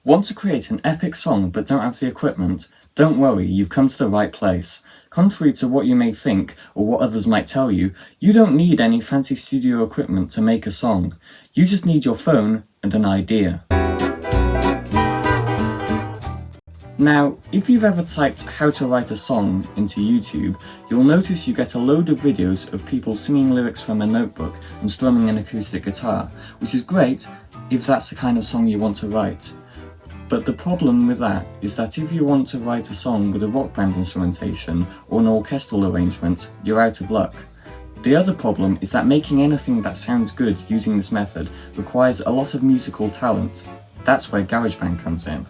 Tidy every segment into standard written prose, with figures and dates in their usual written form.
Want to create an epic song but don't have the equipment? Don't worry, you've come to the right place. Contrary to what you may think or what others might tell you, you don't need any fancy studio equipment to make a song. You just need your phone and an idea. Now, if you've ever typed how to write a song into YouTube, you'll notice you get a load of videos of people singing lyrics from a notebook and strumming an acoustic guitar, which is great if that's the kind of song you want to write. But the problem with that is that if you want to write a song with a rock band instrumentation or an orchestral arrangement, you're out of luck. The other problem is that making anything that sounds good using this method requires a lot of musical talent. That's where GarageBand comes in.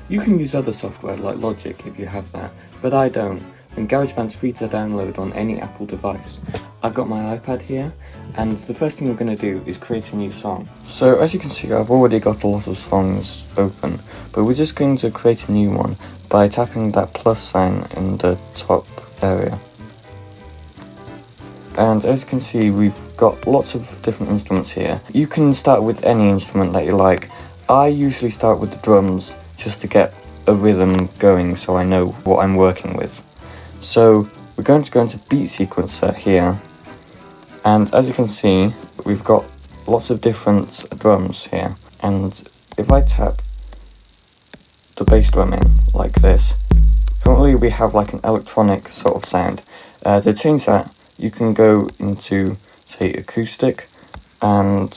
You can use other software like Logic if you have that, but I don't, and GarageBand's free to download on any Apple device. I've got my iPad here, and the first thing we're going to do is create a new song. So as you can see, I've already got a lot of songs open, but we're just going to create a new one by tapping that plus sign in the top area. And as you can see, we've got lots of different instruments here. You can start with any instrument that you like. I usually start with the drums just to get a rhythm going so I know what I'm working with. So we're going to go into beat sequencer here, and as you can see, we've got lots of different drums here, and if I tap the bass drum in like this, currently we have like an electronic sort of sound. To change that, you can go into, say, acoustic, and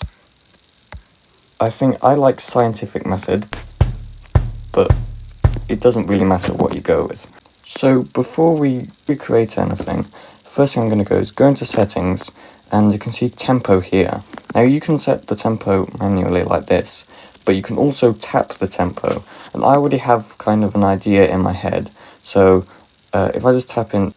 I think I like scientific method, but it doesn't really matter what you go with. So before we create anything, the first thing I'm going to go is go into settings, and you can see tempo here. Now you can set the tempo manually like this, but you can also tap the tempo, and I already have kind of an idea in my head. So if I just tap in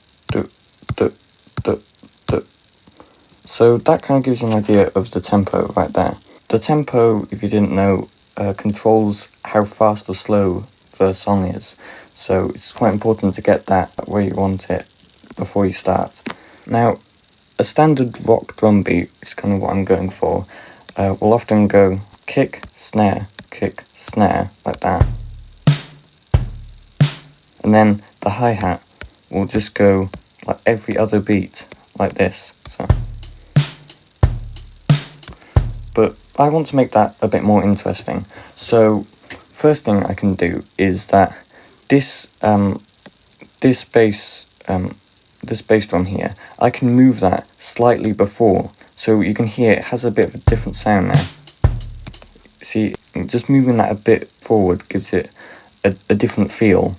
so that kind of gives you an idea of the tempo right there. The tempo, if you didn't know, controls how fast or slow the song is, so it's quite important to get that where you want it before you start. Now, a standard rock drum beat is kind of what I'm going for. We'll often go kick, snare, like that. And then the hi-hat will just go like every other beat, like this. But I want to make that a bit more interesting. So first thing I can do is that this bass drum here, I can move that slightly before, so you can hear it has a bit of a different sound now. See, just moving that a bit forward gives it a different feel.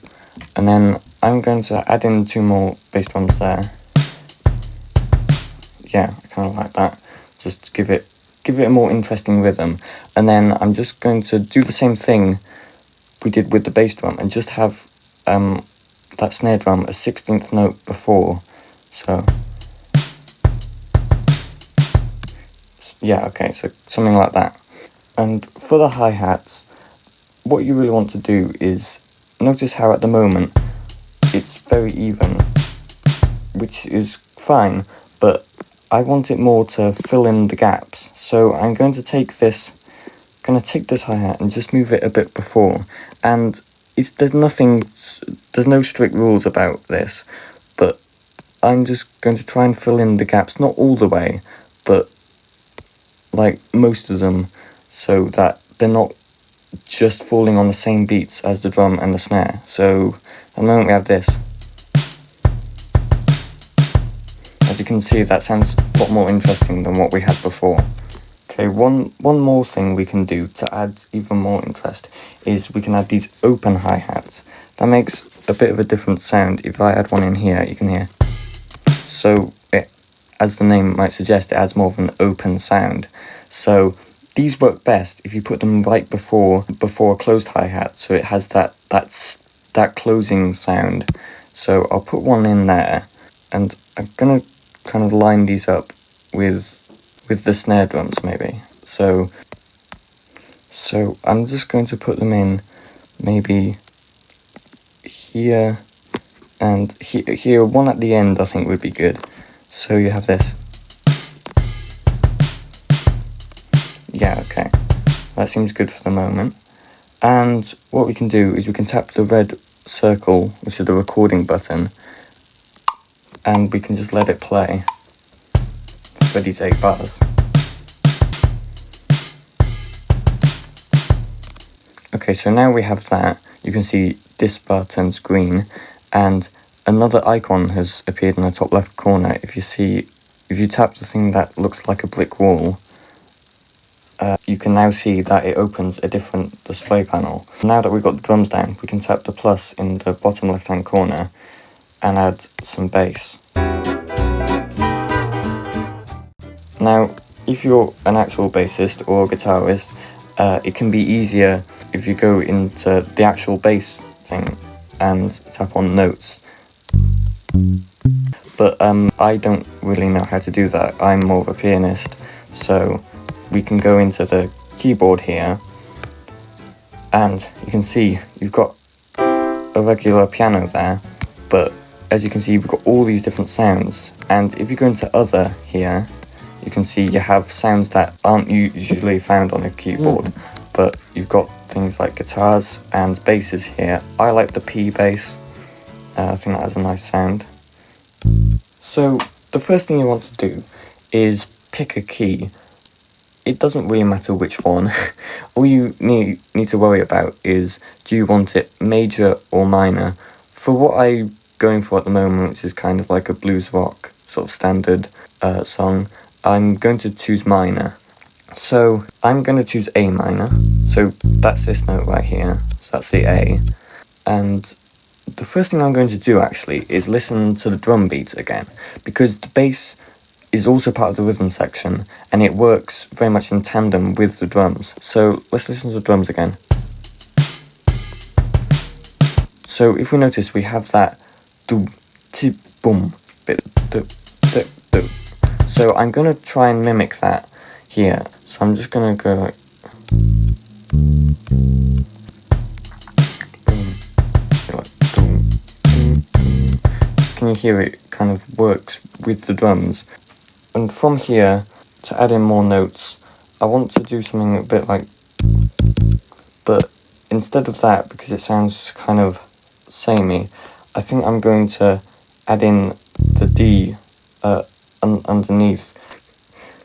And then I'm going to add in 2 more bass drums there. Yeah, I kind of like that. Just to give it a more interesting rhythm. And then I'm just going to do the same thing we did with the bass drum and just have that snare drum a 16th note before. So yeah, okay, so something like that. And for the hi-hats, what you really want to do is notice how at the moment it's very even, which is fine, but I want it more to fill in the gaps. So I'm going to take this hi-hat and just move it a bit before. And there's no strict rules about this, but I'm just going to try and fill in the gaps, not all the way, but like most of them, so that they're not just falling on the same beats as the drum and the snare. So at the moment we have this. As you can see, that sounds a lot more interesting than what we had before. Okay, one more thing we can do to add even more interest is we can add these open hi-hats. That makes a bit of a different sound. If I add one in here, you can hear. So, as the name might suggest, it adds more of an open sound. So these work best if you put them right before a closed hi-hat, so it has that closing sound. So I'll put one in there, and I'm gonna kind of line these up with the snare drums maybe. So I'm just going to put them in maybe here and here. One at the end I think would be good. So you have this. Yeah, okay. That seems good for the moment. And what we can do is we can tap the red circle, which is the recording button, and we can just let it play for these 8 bars. Okay, so now we have that. You can see this bar turns green, and another icon has appeared in the top left corner. If you tap the thing that looks like a brick wall, you can now see that it opens a different display panel. Now that we've got the drums down, we can tap the plus in the bottom left hand corner and add some bass. Now, if you're an actual bassist or guitarist, it can be easier if you go into the actual bass thing and tap on notes. But I don't really know how to do that. I'm more of a pianist, so we can go into the keyboard here, and you can see you've got a regular piano there, but as you can see, we've got all these different sounds. And if you go into other here, you can see you have sounds that aren't usually found on a keyboard, but you've got things like guitars and basses here. I like the P bass. I think that has a nice sound. So the first thing you want to do is pick a key. It doesn't really matter which one. All you need to worry about is, do you want it major or minor? For what I'm going for at the moment, which is kind of like a blues rock sort of standard song, I'm going to choose minor. So I'm going to choose A minor. So that's this note right here. So that's the A. And the first thing I'm going to do actually is listen to the drum beats again, because the bass is also part of the rhythm section and it works very much in tandem with the drums. So let's listen to the drums again. So if we notice, we have that do ti boom bit do do do. So I'm gonna try and mimic that here. So I'm just gonna go like can you hear it kind of works with the drums? And from here, to add in more notes, I want to do something a bit like, but instead of that, because it sounds kind of samey, I think I'm going to add in the D underneath.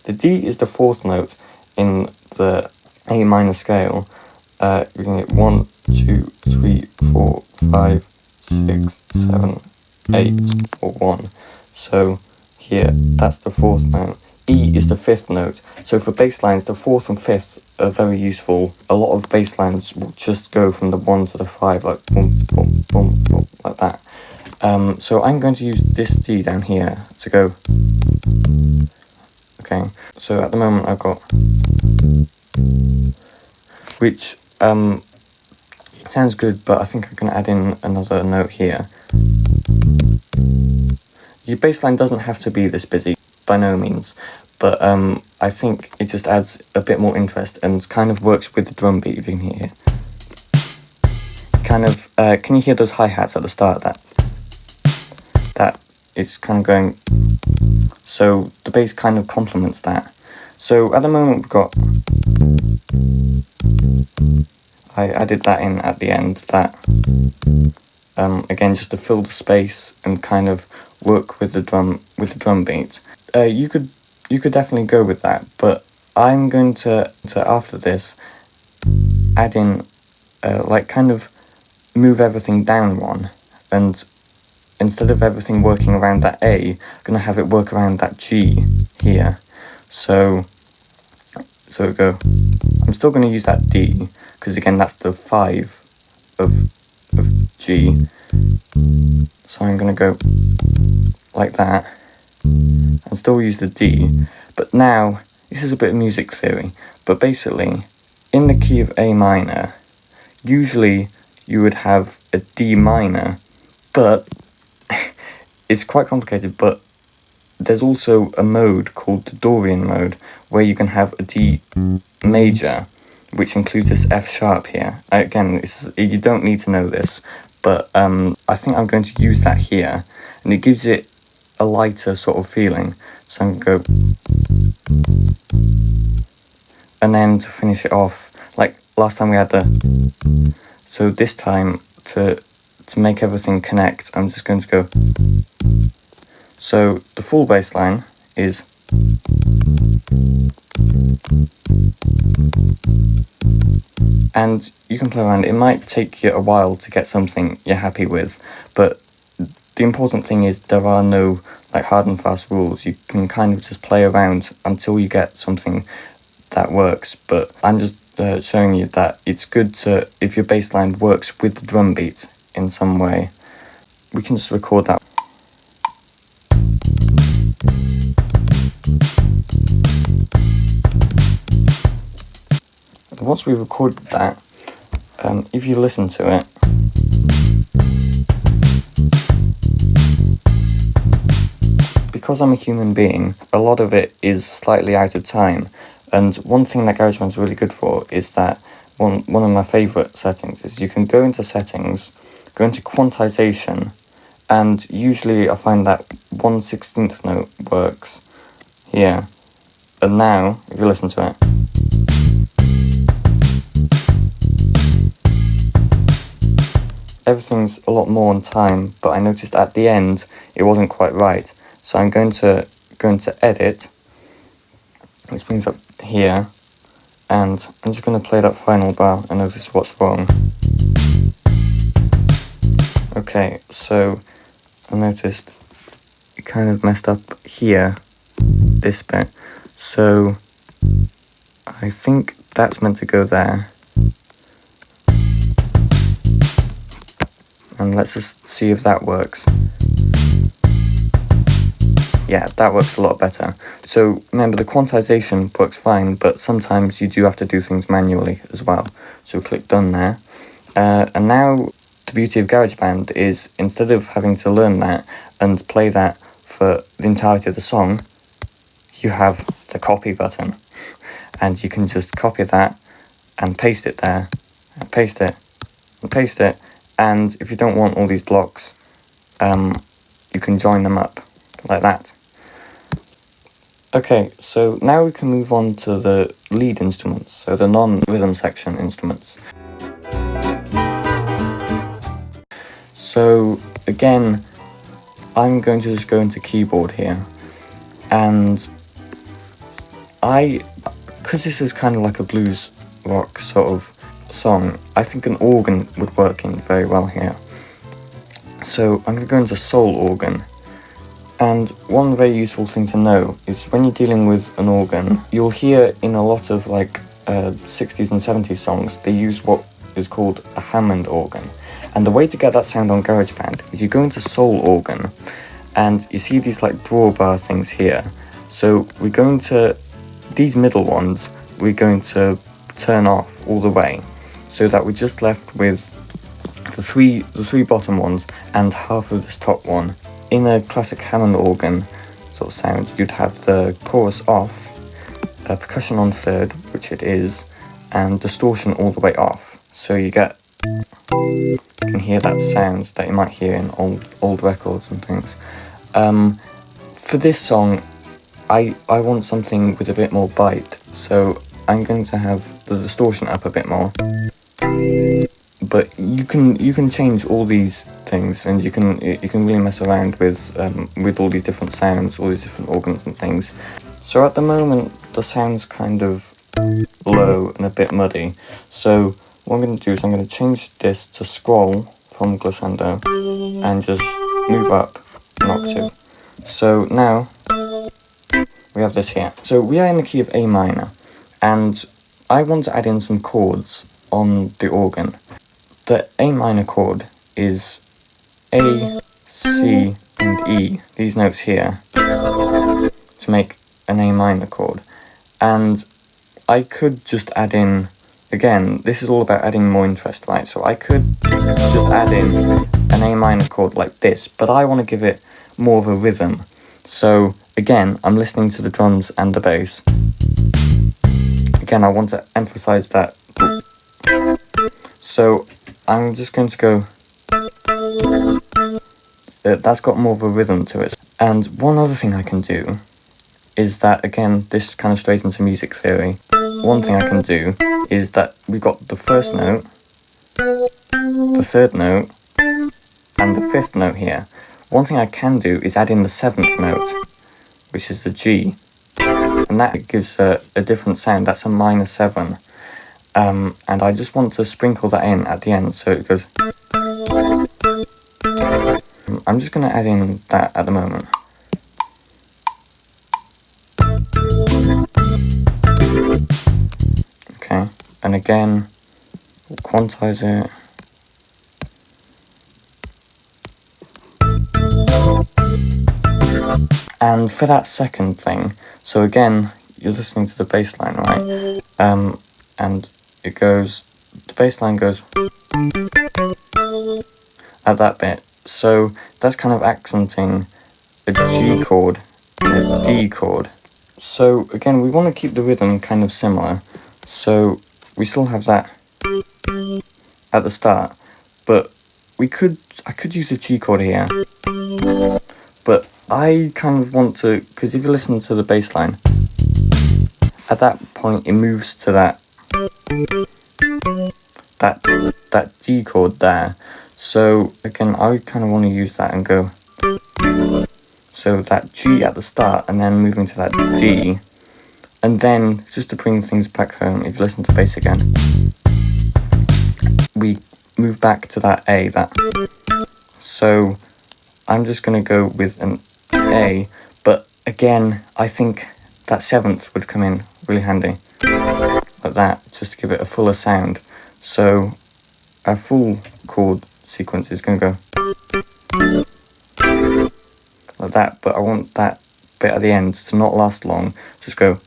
The D is the 4th note in the A minor scale. We can get 1, 2, 3, 4, 5, 6, 7, 8, or 1. So here, that's the 4th note. E is the 5th note. So for bass lines, the 4th and 5th are very useful. A lot of bass lines will just go from the 1 to the 5, like boom, boom, boom, boom, like that. So I'm going to use this D down here to go. Okay, so at the moment I've got, which sounds good, but I think I can add in another note here. Your bass line doesn't have to be this busy, by no means, but I think it just adds a bit more interest and kind of works with the drum beat, if you can hear. Kind of, can you hear those hi-hats at the start? That it's kind of going, so the bass kind of complements that. So at the moment we've got, I added that in at the end, that, again, just to fill the space and kind of work with the drum beat. You could definitely go with that, but I'm going to after this add in like kind of move everything down one, and instead of everything working around that A, I'm gonna have it work around that G here. So it go. I'm still gonna use that D because again that's the 5 of G. So I'm gonna go like that and still use the D, but now this is a bit of music theory, but basically in the key of A minor usually you would have a D minor, but it's quite complicated, but there's also a mode called the Dorian mode where you can have a D major, which includes this F sharp here. Again, you don't need to know this, but I think I'm going to use that here, and it gives it a lighter sort of feeling. So I'm going to go, and then to finish it off, like last time we had the. So this time, to make everything connect, I'm just going to go. So the full bass line is. And you can play around. It might take you a while to get something you're happy with, but the important thing is there are no like hard and fast rules. You can kind of just play around until you get something that works. But I'm just showing you that it's good to, if your bass line works with the drum beat in some way, we can just record that. Once we've recorded that, if you listen to it, because I'm a human being, a lot of it is slightly out of time. And one thing that GarageBand's really good for is that one of my favourite settings is you can go into settings, go into quantization, and usually I find that 1/16th note works here. And now, if you listen to it, everything's a lot more on time, but I noticed at the end it wasn't quite right. So I'm going to go into edit, which brings up here, and I'm just going to play that final bar and notice what's wrong. Okay, so I noticed it kind of messed up here, this bit. So I think that's meant to go there. And let's just see if that works. Yeah, that works a lot better. So remember, the quantization works fine, but sometimes you do have to do things manually as well. So click done there. And now the beauty of GarageBand is, instead of having to learn that and play that for the entirety of the song, you have the copy button. And you can just copy that and paste it there, and paste it, and paste it. And if you don't want all these blocks, you can join them up like that. Okay, so now we can move on to the lead instruments, so the non-rhythm section instruments. So again, I'm going to just go into keyboard here, and because this is kind of like a blues rock sort of song, I think an organ would work in very well here. So I'm going to go into soul organ, and one very useful thing to know is when you're dealing with an organ, you'll hear in a lot of like 60s and 70s songs, they use what is called a Hammond organ. And the way to get that sound on GarageBand is you go into soul organ, and you see these like drawbar things here. So we're going to, these middle ones, we're going to turn off all the way, so that we're just left with the three bottom ones and half of this top one. In a classic Hammond organ sort of sound, you'd have the chorus off, percussion on third, which it is, and distortion all the way off. So you can hear that sound that you might hear in old records and things. For this song, I want something with a bit more bite, so I'm going to have the distortion up a bit more. But you can change all these things, and you can really mess around with all these different sounds, all these different organs and things. So at the moment the sound's kind of low and a bit muddy. So what I'm going to do is I'm going to change this to scroll from glissando and just move up an octave. So now we have this here. So we are in the key of A minor, and I want to add in some chords on the organ. The A minor chord is A, C, and E, these notes here, to make an A minor chord. And I could just add in, again, this is all about adding more interest, right? So I could just add in an A minor chord like this, but I want to give it more of a rhythm. So again, I'm listening to the drums and the bass. Again, I want to emphasize that. So I'm just going to go, that's got more of a rhythm to it. And one other thing I can do is that, again, this kind of strays into music theory. one thing I can do is that we've got the first note, the third note, and the fifth note here. One thing I can do is add in the seventh note, which is the G, and that gives a different sound. That's a minor 7. And I just want to sprinkle that in at the end, so it goes. I'm just going to add in that at the moment. Okay, and again, we'll quantize it. And for that second thing, so again, you're listening to the bass line, right? And it goes, the bass line goes at that bit. So that's kind of accenting a G chord and a D chord. So again, we want to keep the rhythm kind of similar. So we still have that at the start, but I could use a G chord here, but I kind of want to, because if you listen to the bass line, at that point it moves to that D chord there. So again, I kind of want to use that and go, so that G at the start and then moving to that D, and then just to bring things back home, if you listen to bass again, we move back to that A, so I'm just going to go with an A, but again, I think that seventh would come in really handy, like that, just to give it a fuller sound. So our full chord sequence is going to go like that, but I want that bit at the end to not last long, just go,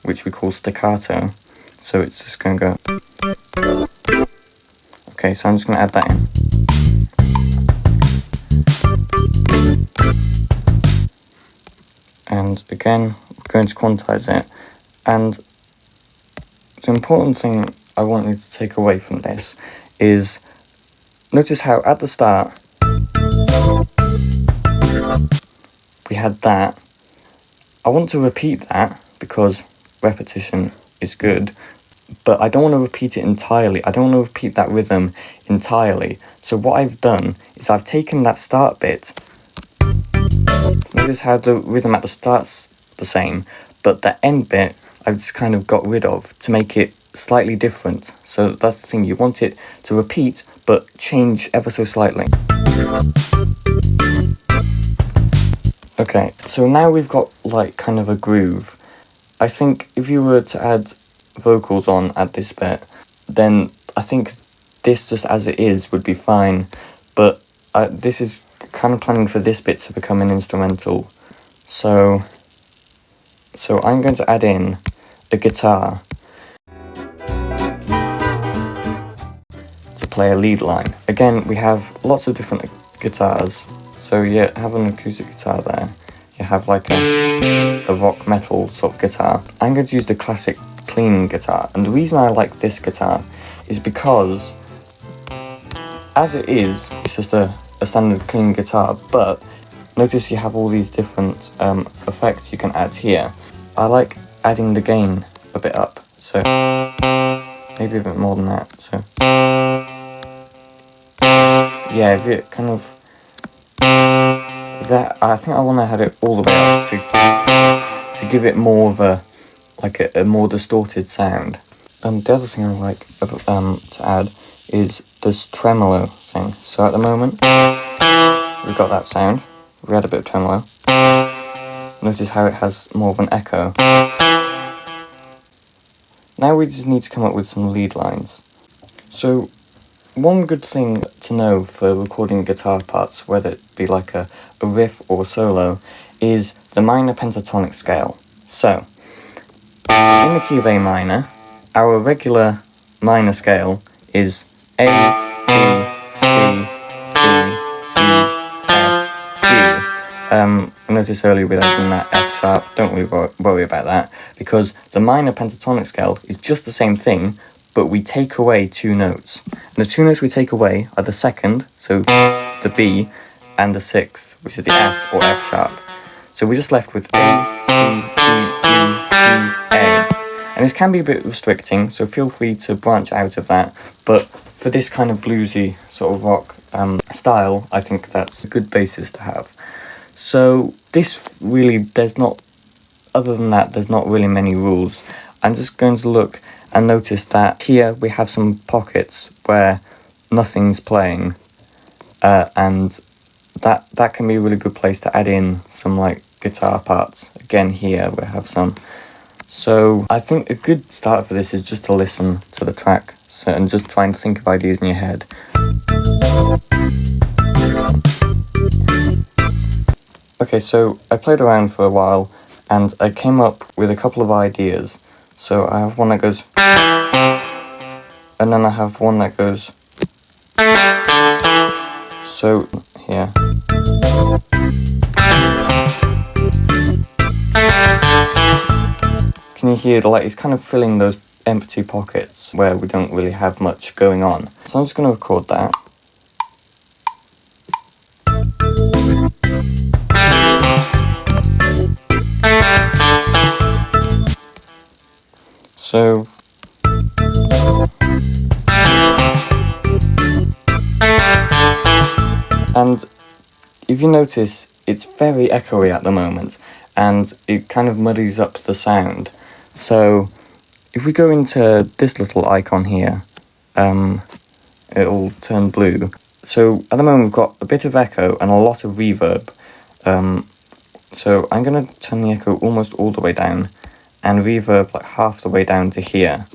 which we call staccato, so it's just going to go. Okay, so I'm just going to add that in. And again, we're going to quantize it. And the important thing I want you to take away from this is, notice how at the start we had that. I want to repeat that because repetition is good, but I don't want to repeat it entirely. I don't want to repeat that rhythm entirely. So what I've done is I've taken that start bit. Notice how the rhythm at the start's the same, but the end bit I've just kind of got rid of to make it slightly different. So that's the thing, you want it to repeat but change ever so slightly. Okay, so now we've got like kind of a groove. I think if you were to add vocals on at this bit, then I think this just as it is would be fine, but this is kind of planning for this bit to become an instrumental. So I'm going to add in a guitar to play a lead line. Again, we have lots of different guitars. So you have an acoustic guitar there. You have like a rock metal sort of guitar. I'm going to use the classic clean guitar, and the reason I like this guitar is because as it is, it's just a standard clean guitar, but notice you have all these different effects you can add here. I like adding the gain a bit up, so maybe a bit more than that. So yeah, if it kind of that, I think I want to have it all the way up to give it more of a more distorted sound. And the other thing I like to add is this tremolo thing. So at the moment we've got that sound. We add a bit of tremolo. Notice how it has more of an echo. Now we just need to come up with some lead lines. So one good thing to know for recording guitar parts, whether it be like a riff or a solo, is the minor pentatonic scale. So, in the key of A minor, our regular minor scale is A, B, C, D, E, F, G. Notice earlier we had that F sharp, don't worry about that, because the minor pentatonic scale is just the same thing, but we take away 2 notes. And the 2 notes we take away are the second, so the B, and the 6th, which is the F or F sharp. So we're just left with A, C, D, E, G, A. And And this can be a bit restricting, so feel free to branch out of that, but for this kind of bluesy sort of rock style, I think that's a good basis to have. So this really, other than that, there's not really many rules. I'm just going to look and notice that here we have some pockets where nothing's playing, and that can be a really good place to add in some like guitar parts. Again, here we have some. So I think a good start for this is just to listen to the track, and just try and think of ideas in your head. Okay, so I played around for a while and I came up with a couple of ideas. So I have one that goes, and then I have one that goes, so here. Can you hear, like, it's kind of filling those empty pockets where we don't really have much going on. So I'm just going to record that. So and if you notice, it's very echoey at the moment, and it kind of muddies up the sound. So if we go into this little icon here, it'll turn blue. So at the moment we've got a bit of echo and a lot of reverb. So I'm going to turn the echo almost all the way down, and reverb like half the way down to here.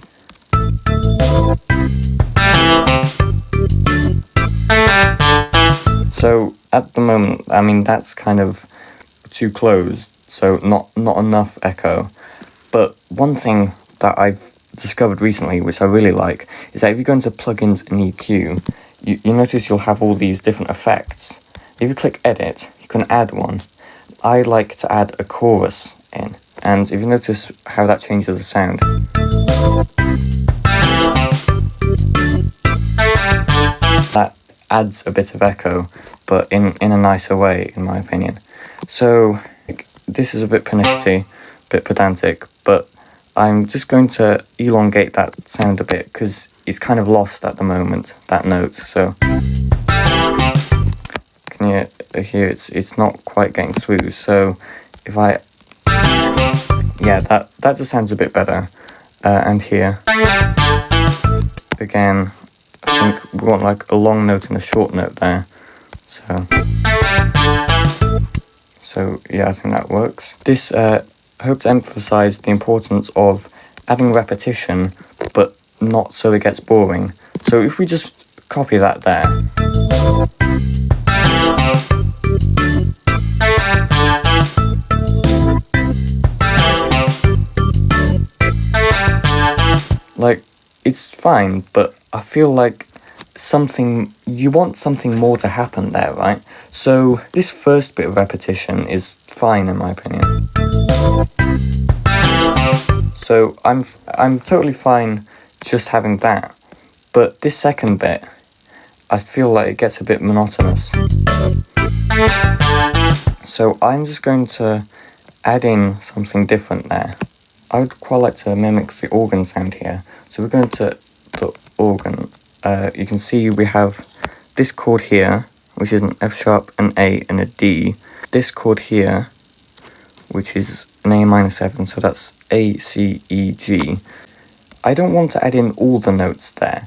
So at the moment, I mean, that's kind of too close, so not enough echo. But one thing that I've discovered recently, which I really like, is that if you go into plugins and EQ, you notice you'll have all these different effects. If you click edit, you can add one. I like to add a chorus in, and if you notice how that changes the sound. That adds a bit of echo, but in a nicer way, in my opinion. So this is a bit pernickety, a bit pedantic, but I'm just going to elongate that sound a bit because it's kind of lost at the moment, that note. So can you hear it's not quite getting through? So if I, yeah, that just sounds a bit better. And here again, I think we want like a long note and a short note there. So yeah, I think that works. This I hope to emphasize the importance of adding repetition, but not so it gets boring. So if we just copy that there. Like, it's fine, but I feel like you want something more to happen there, right? So this first bit of repetition is fine in my opinion. So I'm totally fine just having that. But this second bit, I feel like it gets a bit monotonous. So I'm just going to add in something different there. I would quite like to mimic the organ sound here. So we're going to the organ. You can see we have this chord here, which is an F sharp, an A, and a D. This chord here, which is an A minor 7, so that's A, C, E, G. I don't want to add in all the notes there,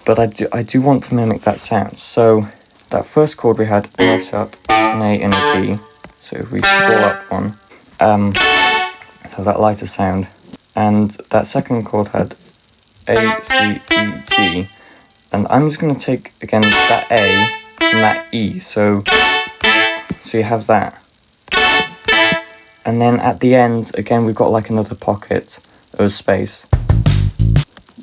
but I do want to mimic that sound. So that first chord we had an F sharp, an A, and a D. So if we scroll up one, have that lighter sound. And that second chord had A, C, E, G. And I'm just going to take, again, that A and that E. So you have that. And then at the end, again, we've got like another pocket of space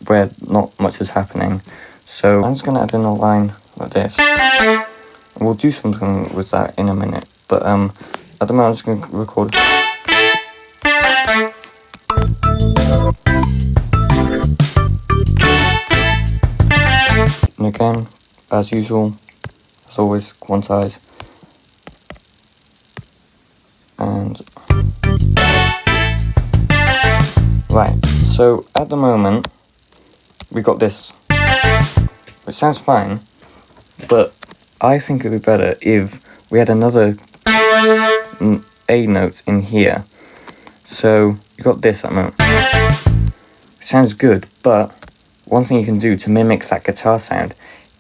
where not much is happening. So I'm just going to add in a line like this. And we'll do something with that in a minute. But at the moment, I'm just going to record. And again, as usual, as always, quantize. And right. So at the moment, we got this, which sounds fine, but I think it would be better if we had another A note in here. So you got this at the moment. It sounds good, but one thing you can do to mimic that guitar sound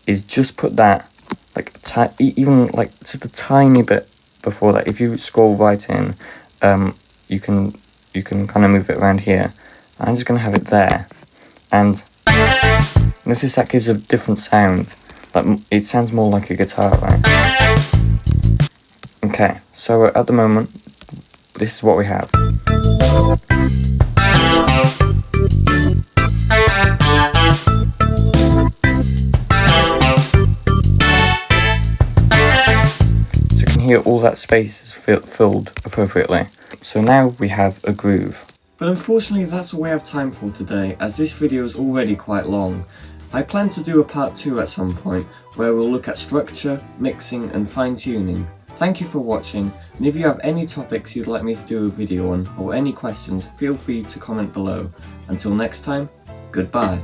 is just put that like even like just a tiny bit before that. If you scroll right in, you can kind of move it around here. I'm just gonna have it there, and notice that gives a different sound. Like it sounds more like a guitar, right? Okay, so at the moment, this is what we have. So you can hear all that space is filled appropriately. So now we have a groove. But unfortunately that's all we have time for today, as this video is already quite long. I plan to do a part 2 at some point, where we'll look at structure, mixing and fine-tuning. Thank you for watching, and if you have any topics you'd like me to do a video on, or any questions, feel free to comment below. Until next time, goodbye.